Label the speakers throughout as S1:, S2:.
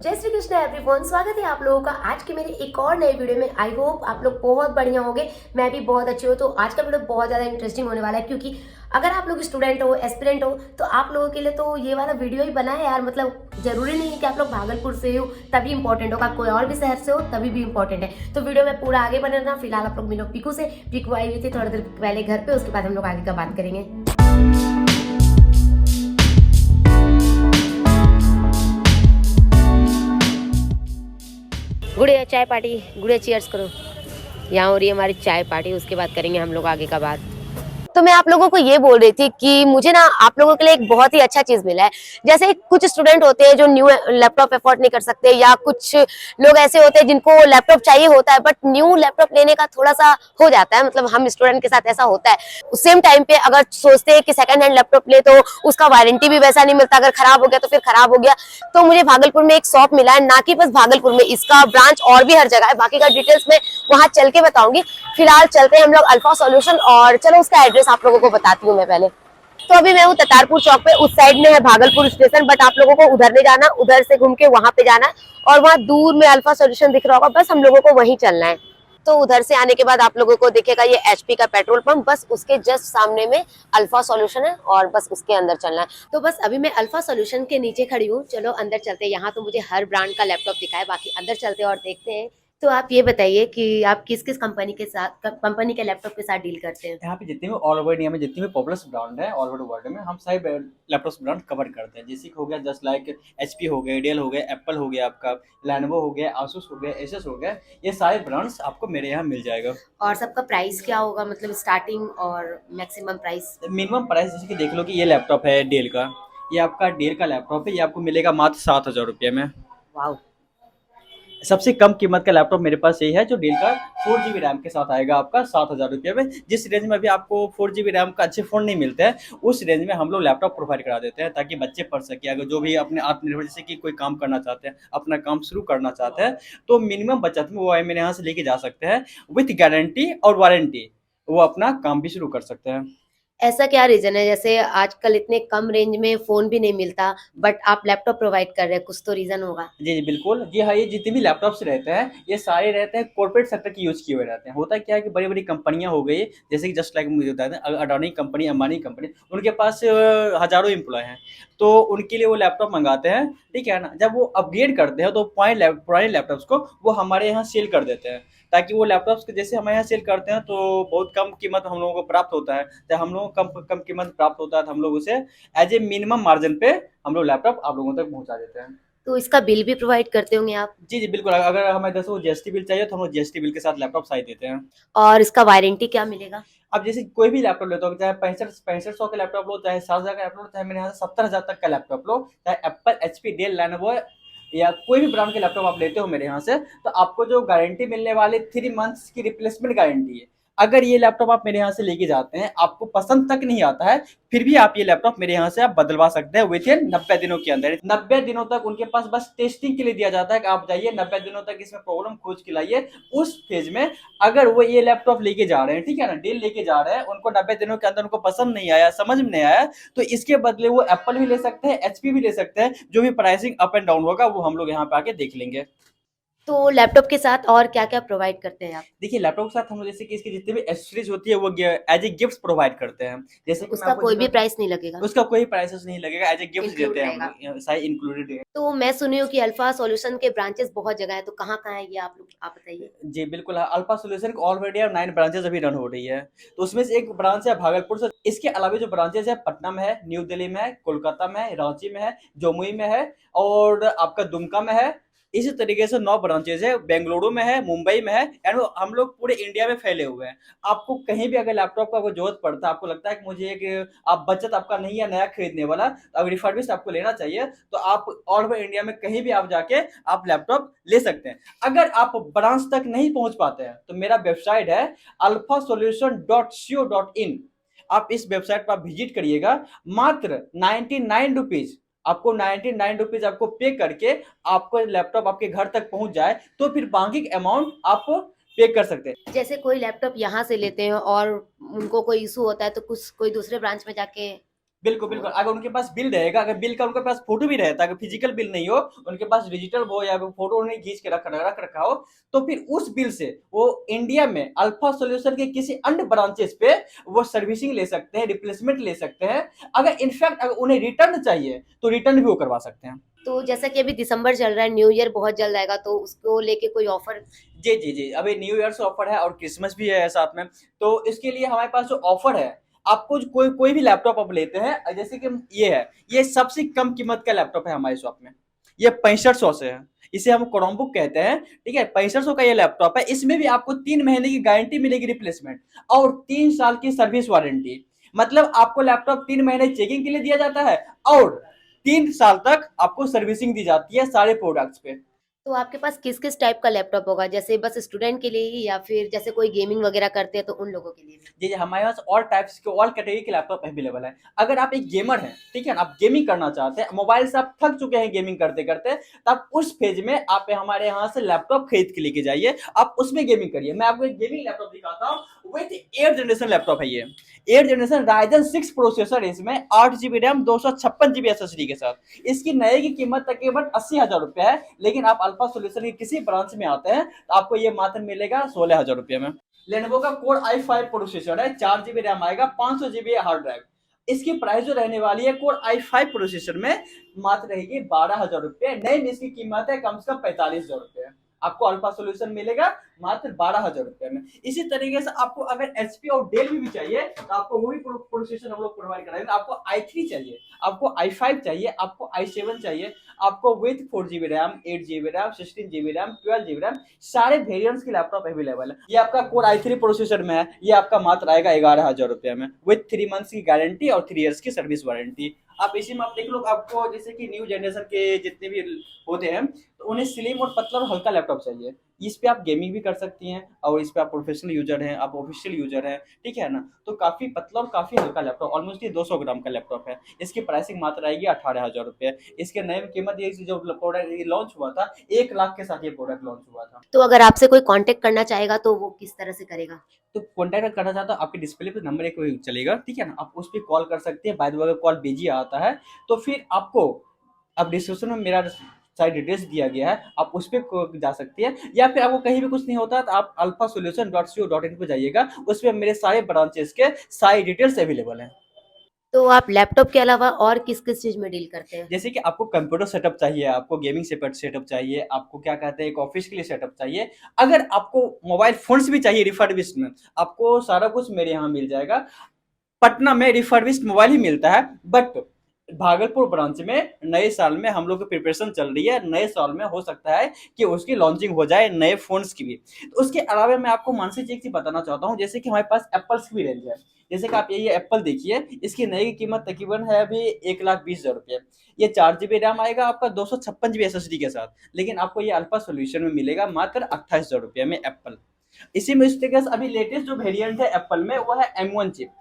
S1: जय श्री कृष्ण एवरीवन, स्वागत है आप लोगों का आज के मेरे एक और नए वीडियो में। आई होप आप लोग बहुत बढ़िया होंगे, मैं भी बहुत अच्छी हूँ। तो आज का वीडियो बहुत ज़्यादा इंटरेस्टिंग होने वाला है, क्योंकि अगर आप लोग स्टूडेंट हो, एस्पिरेंट हो, तो आप लोगों के लिए तो ये वाला वीडियो ही बना है यार। मतलब जरूरी नहीं है कि आप लोग भागलपुर से हो तभी इंपॉर्टेंट होगा, कोई और भी शहर से हो तभी भी इंपॉर्टेंट है। तो वीडियो में पूरा आगे बने रहना। फिलहाल आप लोग मिलो पीकू से। पीकू आई हुई थी थोड़ी देर पहले घर पे, उसके बाद हम लोग आगे का बात करेंगे। गुड़िया चाय पार्टी, गुड़िया चीयर्स करो। यहाँ हो रही है हमारी चाय पार्टी, उसके बाद करेंगे हम लोग आगे का बात। तो मैं आप लोगों को ये बोल रही थी कि मुझे ना आप लोगों के लिए एक बहुत ही अच्छा चीज मिला है। जैसे कुछ स्टूडेंट होते हैं जो न्यू लैपटॉप अफोर्ड नहीं कर सकते, या कुछ लोग ऐसे होते हैं जिनको लैपटॉप चाहिए होता है बट न्यू लैपटॉप लेने का थोड़ा सा हो जाता है। मतलब हम स्टूडेंट के साथ ऐसा होता है। सेम टाइम पे अगर सोचते हैं कि सेकंड हैंड लैपटॉप ले तो उसका वारंटी भी वैसा नहीं मिलता, अगर खराब हो गया तो फिर खराब हो गया। तो मुझे भागलपुर में एक शॉप मिला है, ना कि बस भागलपुर में, इसका ब्रांच और भी हर जगह है। बाकी का डिटेल्स में वहां चल के बताऊंगी। फिलहाल चलते हैं हम लोग अल्फा सॉल्यूशन, और चलो उसका एड्रेस आप लोगों को बताती हूँ मैं पहले। तो अभी मैं हूँ ततारपुर चौक पे, उस साइड में है भागलपुर स्टेशन, बट आप लोगों को उधर नहीं जाना, उधर से घूम के वहां पे जाना, और वहां दूर में अल्फा सॉल्यूशन दिख रहा होगा, बस हम लोगों को वहीं चलना है। तो उधर से आने के बाद आप लोगों को दिखेगा ये एचपी का पेट्रोल पंप, बस उसके जस्ट सामने में अल्फा सॉल्यूशन है, और बस उसके अंदर चलना है। तो बस अभी मैं अल्फा सॉल्यूशन के नीचे खड़ी हूँ, चलो अंदर चलते हैं। यहाँ तो मुझे हर ब्रांड का लैपटॉप दिखा है, बाकी अंदर चलते हैं और देखते हैं। तो आप ये बताइए कि आप किस किस कंपनी के साथ, कंपनी के लैपटॉप के साथ डील करते हैं।
S2: यहाँ पे जितने भी ऑल ओवर इंडिया में जितने भी पॉपुलर ब्रांड है ऑल ओवर वर्ल्ड में, हम सारे लैपटॉप ब्रांड कवर करते हैं। जैसे कि हो गया जस्ट लाइक एचपी हो गया, डेल हो गया, एप्पल हो गया, आपका लेनोवो हो गया, आसूस हो गया, एसएस हो गया। ये सारे ब्रांड्स आपको मेरे यहाँ मिल जाएगा।
S1: और सबका प्राइस क्या होगा, मतलब स्टार्टिंग और मैक्सिमम प्राइस।
S2: मिनिमम प्राइस जैसे कि देख लो कि ये लैपटॉप है डेल का, ये आपका डेल का लैपटॉप है, ये आपको मिलेगा मात्र 7,000 रुपये में।
S1: वाह।
S2: सबसे कम कीमत का लैपटॉप मेरे पास यही है जो डेल का 4 GB रैम के साथ आएगा आपका 7,000 रुपये में। जिस रेंज में अभी आपको 4 GB रैम का अच्छे फ़ोन नहीं मिलते हैं, उस रेंज में हम लोग लैपटॉप प्रोवाइड करा देते हैं, ताकि बच्चे पढ़ सके। अगर जो भी अपने आत्मनिर्भर, जैसे कि कोई काम करना चाहते हैं, अपना काम शुरू करना चाहते हैं, तो मिनिमम बचत में वो मेरे यहाँ से लेके जा सकते हैं, विथ गारंटी और वारंटी। वो अपना काम भी शुरू कर सकते हैं।
S1: ऐसा क्या रीजन है, जैसे आजकल इतने कम रेंज में फोन भी नहीं मिलता बट आप लैपटॉप प्रोवाइड कर रहे हैं, कुछ तो रीजन होगा।
S2: जी, जी, बिल्कुल। जी हाँ, ये जितने भी लैपटॉप्स रहते हैं, ये सारे रहते हैं कॉर्पोरेट सेक्टर की यूज़ किए हुए रहते हैं। होता क्या है कि बड़ी-बड़ी कंपनियाँ हो गई, जैसे कि जस्ट लाइक मुझे बता दें, अडानी कंपनी, अंबानी कंपनी, उनके पास हज़ारों एम्प्लॉय हैं। तो उनके लिए वो लैपटॉप मँगाते हैं, ठीक है ना? जब वो अपग्रेड करते हैं, तो पुराने लैपटॉप्स को वो हमारे यहाँ सेल कर देते हैं, ताकि वो लैपटॉप्स को जैसे हमारे यहाँ सेल करते हैं, तो बहुत कम कीमत हम लोगों को प्राप्त होता है। जब हम लोगों को कम कम कीमत प्राप्त होता है, तो हम लोग उसे एज़ ए मिनिमम मार्जिन पे हम लोग लैपटॉप आप लोगों तक पहुँचा देते हैं।
S1: तो इसका बिल भी प्रोवाइड करते होंगे आप।
S2: जी, जी, बिल्कुल। अगर हमें जैसे वो जीएसटी बिल चाहिए, तो हम लोग जीएसटी बिल के साथ लैपटॉप साथ देते हैं।
S1: और इसका वारंटी क्या मिलेगा।
S2: अब जैसे कोई भी लैपटॉप लेते हो, चाहे 6500 का लैपटॉप लो, चाहे 7,000 का लैपटॉप लो, चाहे मेरे यहाँ से 70,000 तक का लैपटॉप लो, चाहे एप्पल, एचपी, डेल, लेनोवो या कोई भी ब्रांड के लैपटॉप आप लेते हो मेरे यहाँ से, तो आपको जो गारंटी मिलने वाली 3 मंथ्स की रिप्लेसमेंट गारंटी है। अगर ये लैपटॉप आप मेरे यहाँ से लेके जाते हैं, आपको पसंद तक नहीं आता है, फिर भी आप ये लैपटॉप मेरे यहाँ से आप बदलवा सकते हैं विथिन 90 दिनों के अंदर। 90 दिनों तक उनके पास बस टेस्टिंग के लिए दिया जाता है कि आप जाइए 90 दिनों तक इसमें प्रॉब्लम खोज के लाइए। उस फेज में अगर वो ये लैपटॉप लेके जा रहे हैं, ठीक है ना, डेल लेके जा रहे हैं, उनको 90 दिनों के अंदर उनको पसंद नहीं आया, समझ में नहीं आया, तो इसके बदले वो एप्पल भी ले सकते हैं, एचपी भी ले सकते हैं। जो भी प्राइसिंग अप एंड डाउन होगा वो हम लोग यहाँ पे आके देख लेंगे।
S1: तो लैपटॉप के साथ और क्या क्या प्रोवाइड करते हैं आप।
S2: देखिए, लैपटॉप के साथ हम लोग जैसे कि इसकी जितनी भी एक्सेसरीज होती है वो एज ए गिफ्ट प्रोवाइड करते हैं। जैसे कि मैं
S1: उसका
S2: आपको
S1: कोई भी
S2: जितना,
S1: प्राइस नहीं लगेगा।
S2: उसका कोई प्राइसेस नहीं लगेगा, एज ए गिफ्ट
S1: इंक्लूड
S2: देते हैं हम
S1: रहेगा।
S2: लोग, सारे इंक्लूडेड है।
S1: तो मैं सुनी हूँ कि अल्फा सॉल्यूशन के ब्रांचेस बहुत जगह है, तो कहाँ कहाँ है ये आप लोग आप बताइए।
S2: जी, बिल्कुल। अल्फा सॉल्यूशन ऑलरेडी 9 ब्रांचेस अभी रन हो रही है। तो उसमें से एक ब्रांच है भागलपुर से। इसके अलावा जो ब्रांचेस है पटना में है, न्यू दिल्ली में है, कोलकाता में है, रांची में है, जमुई में है, और आपका दुमका में है। इसी तरीके से 9 ब्रांचेस है, बेंगलुरु में है, मुंबई में है, एंड हम लोग पूरे इंडिया में फैले हुए हैं। आपको कहीं भी अगर लैपटॉप का कोई जरूरत पड़ता है, आपको लगता है कि मुझे एक, आप बजट आपका नहीं है नया खरीदने वाला, तो अगर रिफर्बिश्ड आपको लेना चाहिए, तो आप ऑल ओवर इंडिया में कहीं भी आप जाके आप लैपटॉप ले सकते हैं। अगर आप ब्रांच तक नहीं पहुंच पाते हैं, तो मेरा वेबसाइट है alphasolution.co.in। आप इस वेबसाइट पर विजिट करिएगा। मात्र 99 रुपीज, आपको 99 रुपीज आपको पे करके आपको लैपटॉप आपके घर तक पहुंच जाए, तो फिर बाकी अमाउंट आप पे कर सकते हैं।
S1: जैसे कोई लैपटॉप यहाँ से लेते हैं और उनको कोई इशू होता है, तो कुछ कोई दूसरे ब्रांच में जाके।
S2: बिल्कुल बिल्कुल, अगर उनके पास बिल रहेगा, अगर बिल का उनके पास फोटो भी रहता है, अगर फिजिकल बिल नहीं हो, उनके पास डिजिटल हो या फोटो उन्हें खींच के रख रखा हो, तो फिर उस बिल से वो इंडिया में अल्फा सॉल्यूशन के किसी अन्य ब्रांचेस पे वो सर्विसिंग ले सकते हैं, रिप्लेसमेंट ले सकते हैं। अगर इनफैक्ट अगर उन्हें रिटर्न चाहिए तो रिटर्न भी वो करवा सकते हैं।
S1: तो जैसा कि अभी दिसंबर चल रहा है, न्यू ईयर बहुत जल्द आएगा, तो उसको लेके कोई ऑफर?
S2: जी जी जी, अभी न्यू ईयर्स ऑफर है और क्रिसमस भी है साथ में, तो इसके लिए हमारे पास जो ऑफर है, आपको कोई कोई भी लैपटॉप आप लेते हैं, जैसे कि ये है, ये सबसे कम कीमत का लैपटॉप है हमारे शॉप में, ये 6500 से है, इसे हम क्रोमबुक कहते हैं, ठीक है। 6500 का ये लैपटॉप है, इसमें भी आपको 3 महीने की गारंटी मिलेगी रिप्लेसमेंट, और 3 साल की सर्विस वारंटी। मतलब आपको लैपटॉप 3 महीने चेकिंग के लिए दिया जाता है, और 3 साल तक आपको सर्विसिंग दी जाती है सारे प्रोडक्ट्स पे।
S1: तो आपके पास किस किस टाइप का लैपटॉप होगा, जैसे बस स्टूडेंट के लिए ही, या फिर जैसे कोई गेमिंग वगैरह करते हैं तो उन लोगों के लिए भी?
S2: जी जी, हमारे पास ऑल टाइप्स के, ऑल कैटेगरी के लैपटॉप अवेलेबल है। अगर आप एक गेमर हैं, ठीक है ना, आप गेमिंग करना चाहते हैं, मोबाइल से आप थक चुके हैं गेमिंग करते करते, तो आप उस फेज में आप हमारे यहाँ से लैपटॉप खरीद के लेके जाइए, आप उसमें गेमिंग करिए। मैं आपको एक गेमिंग लैपटॉप दिखाता हूँ, विथ 8th जनरेशन लैपटॉप है ये। 8th जनरेशन राइजन 6 प्रोसेसर है इसमें, 8 GB रैम, 256 GB SSD के साथ। इसकी नए की कीमत तकरीबन 80,000 रुपया है, लेकिन आप अल्फा सोल्यूशन के किसी ब्रांच में आते हैं तो आपको ये मात्र मिलेगा 16,000 रुपये में। लेनोवो का कोर i5 प्रोसेसर है, 4 GB रैम आएगा, 500 GB हार्ड ड्राइव। इसकी प्राइस जो रहने वाली है कोर i5 प्रोसेसर में, मात्र रहेगी 12,000 रुपये। नई में इसकी कीमत है कम से कम 45,000 रुपये। आपको अल्फा सोल्यूशन मिलेगा मात्र 12,000 रुपये में। इसी तरीके से आपको अगर एचपी और डेल भी चाहिए तो आपको वो भी प्रोसेसर हम लोग प्रोवाइड कराएंगे। आपको i3 चाहिए, आपको i5 चाहिए, आपको i7 चाहिए, आपको with 4 GB RAM, 8 GB RAM, 16 GB RAM, 12 GB RAM, सारे वेरिएंट्स के लैपटॉप अवेलेबल है। ये आपका कोर i3 प्रोसेसर में है, ये आपका मात्र आएगा 11,000 रुपये में, विथ 3 मंथ्स की गारंटी और 3 इयर्स की सर्विस वारंटी। आप इसी में आप देख लो, आपको जैसे कि न्यू जनरेशन के जितने भी होते हैं तो उन्हें स्लिम और पतला और हल्का लैपटॉप चाहिए। इस पे आप गेमिंग भी कर सकती हैं, और इस पे आप प्रोफेशनल यूजर हैं, आप ऑफिशियल यूजर हैं, ठीक है ना, तो काफी पतला और काफी हल्का लैपटॉप, ऑलमोस्ट ये 200 ग्राम का लैपटॉप है। इसकी प्राइसिंग मात्र आएगी 18,000 रुपये। इसके नए कीमत ये जो प्रोडक्ट लॉन्च हुआ था, 1 लाख के साथ ये प्रोडक्ट लॉन्च हुआ था।
S1: तो अगर आपसे कोई कांटेक्ट करना चाहेगा तो वो किस तरह से करेगा?
S2: तो कॉन्टैक्ट करना चाहता हूँ, आपके डिस्प्ले पे नंबर एक चलेगा, ठीक है ना, आप उस पर कॉल कर सकते हैं। बाय द वे अगर कॉल बिजी आता है तो फिर आपको, अब डिस्क्रिप्शन में मेरा सारी डिटेल्स दिया गया है, आप उस पर जा सकते हैं, या फिर आपको कहीं भी कुछ नहीं होता तो आप alphasolution.co.in पे जाइएगा, उस पर मेरे सारे ब्रांचेस के सारी डिटेल्स अवेलेबल हैं।
S1: तो आप लैपटॉप के अलावा और किस किस चीज में डील करते हैं?
S2: जैसे कि आपको कंप्यूटर सेटअप चाहिए, आपको गेमिंग सेटअप चाहिए, आपको क्या कहते हैं एक ऑफिस के लिए सेटअप चाहिए, अगर आपको मोबाइल फोन्स भी चाहिए रिफर्बिश्ड में, आपको सारा कुछ मेरे यहाँ मिल जाएगा। पटना में रिफर्बिश्ड मोबाइल ही मिलता है, बट भागलपुर ब्रांच में नए साल में हम लोग की प्रिपरेशन चल रही है, नए साल में हो सकता है कि उसकी लॉन्चिंग हो जाए नए फोन्स की भी। तो उसके अलावा मैं आपको मानसिक एक चीज बताना चाहता हूँ, जैसे कि हमारे पास एप्पल्स की भी रेंज है। जैसे कि आप ये एप्पल देखिए, इसकी नई की कीमत तकरीबन है अभी 1,20,000 रुपये। ये 4 GB रैम आएगा आपका, 256 GB SSD के साथ, लेकिन आपको ये अल्फा सोल्यूशन में मिलेगा मात्र 28,000 रुपये में एप्पल। इसी में इस तरीके से अभी लेटेस्ट जो वेरिएंट है एप्पल में वो है M1 चिप।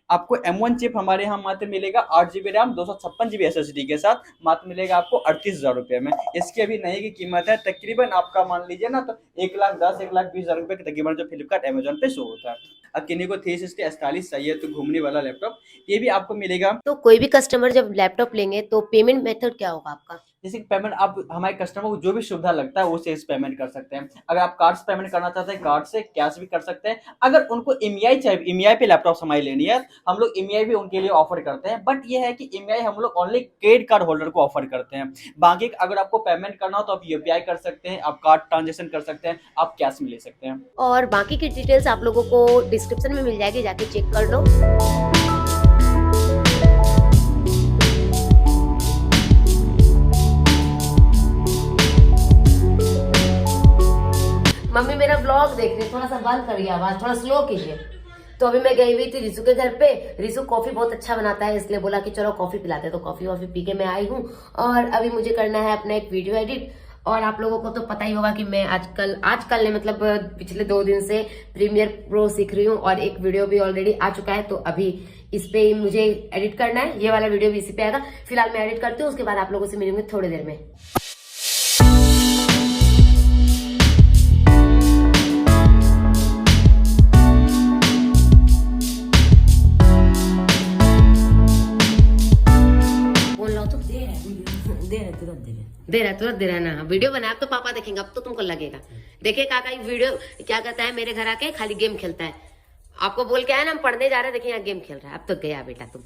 S2: आपको M1 चिप हमारे यहाँ मात्र मिलेगा 8 GB रैम, 256 GB SSD के साथ, मात्र मिलेगा आपको 38,000 रुपये में। इसकी अभी नई की कीमत है तकरीबन आपका मान लीजिए ना तो 1,10,000 1,20,000 रुपये के तकरीबन जो फ्लिपकार्ट अमेजोन पे शो होता है। अब किन्हीं को 360 चाहिए तो घूमने वाला लैपटॉप, ये भी आपको मिलेगा।
S1: तो कोई भी कस्टमर जब लैपटॉप लेंगे तो पेमेंट मेथड क्या होगा आपका?
S2: जैसे कि पेमेंट आप हमारे कस्टमर को जो भी सुविधा लगता है वो से पेमेंट कर सकते हैं। अगर आप कार्ड से पेमेंट करना चाहते हैं, कार्ड से, कैश भी कर सकते हैं। अगर उनको ईएमआई चाहिए, ईएमआई पे लैपटॉप हमारी लेनी है, हम लोग ईएमआई भी उनके लिए ऑफर करते हैं, बट ये है कि ईएमआई हम लोग ओनली क्रेडिट कार्ड होल्डर को ऑफर करते हैं। बाकी अगर आपको पेमेंट करना हो तो आप यूपीआई कर सकते हैं, आप कार्ड ट्रांजेक्शन कर सकते हैं, आप कैश में ले सकते हैं।
S1: और बाकी की डिटेल्स आप लोगों को डिस्क्रिप्शन में मिल जाएगी, जाके चेक कर लो। मम्मी मेरा ब्लॉग देख रही है, थोड़ा सा बंद करिए, आवाज थोड़ा स्लो कीजिए। तो अभी मैं गई हुई थी रिसु के घर पे। रिसु कॉफी बहुत अच्छा बनाता है, इसलिए बोला कि चलो कॉफी पिलाते हैं, तो कॉफी वॉफी पी के मैं आई हूँ। और अभी मुझे करना है अपना एक वीडियो एडिट। और आप लोगों को तो पता ही होगा कि मैं आजकल ने मतलब पिछले 2 दिन से प्रीमियर प्रो सीख रही हूँ, और एक वीडियो भी ऑलरेडी आ चुका है, तो अभी इस पे ही मुझे एडिट करना है। ये वाला वीडियो भी इसी पे आएगा। फिलहाल मैं एडिट करती हूँ, उसके बाद आप लोगों से मिलूंगी थोड़ी देर में। दे रहा है, तुरंत दे रहा है ना। वीडियो बनाया अब तो पापा देखेंगे, अब तो तुमको लगेगा। देखिए काका ये वीडियो क्या करता है, मेरे घर आके खाली गेम खेलता है। आपको बोल के आया ना हम पढ़ने जा रहे हैं, देखिए यहाँ गेम खेल रहा है। अब तो गया बेटा तुम।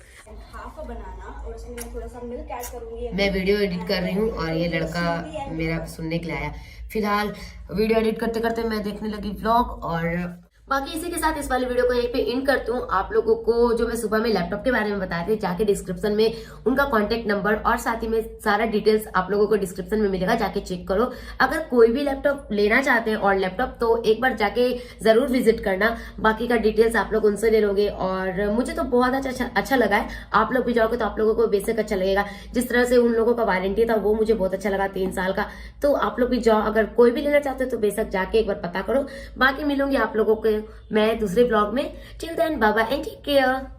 S3: हाफ बनाना और उसमें मैं थोड़ा सा मिल्क ऐड करूंगी।
S1: मैं वीडियो एडिट कर रही हूँ और ये लड़का मेरा सुनने के लिए आया। फिलहाल वीडियो एडिट करते करते मैं देखने लगी व्लॉग, और बाकी इसी के साथ इस वाले वीडियो को यहीं पे एंड करती हूँ। आप लोगों को जो मैं सुबह में लैपटॉप के बारे में बताया था, जाके डिस्क्रिप्शन में उनका कॉन्टेक्ट नंबर और साथ ही में सारा डिटेल्स आप लोगों को डिस्क्रिप्शन में मिलेगा, जाके चेक करो। अगर कोई भी लैपटॉप लेना चाहते हैं और लैपटॉप, तो एक बार जाके जरूर विजिट करना। बाकी का डिटेल्स आप लोग उनसे ले लोगे, और मुझे तो बहुत अच्छा लगा है। आप लोग भी जाओगे तो आप लोगों को बेशक अच्छा लगेगा। जिस तरह से उन लोगों का वारंटी था वो मुझे बहुत अच्छा लगा, 3 साल का। तो आप लोग भी जाओ, अगर कोई भी लेना चाहते हो तो बेशक जाके एक बार पता करो। बाकी मिलूंगी आप लोगों को मैं दूसरे ब्लॉग में। Till then bye bye and take care.